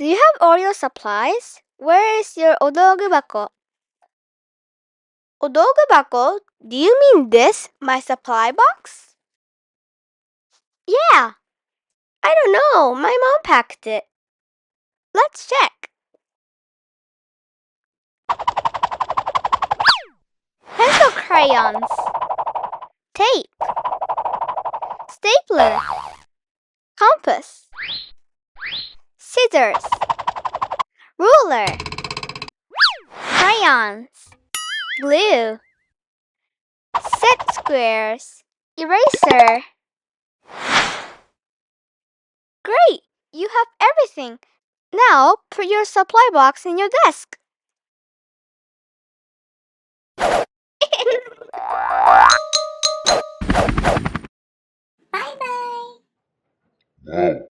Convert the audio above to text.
Do you have all your supplies? Where is your odogu bako? Odogu bako? Do you mean this, my supply box? Yeah. I don't know. My mom packed it. Let's check. Pencil crayons. Tape. Stapler. Compass. Scissors. Ruler. Crayons. Glue. Set squares. Eraser. Great! You have everything. Now put your supply box in your desk. Bye bye.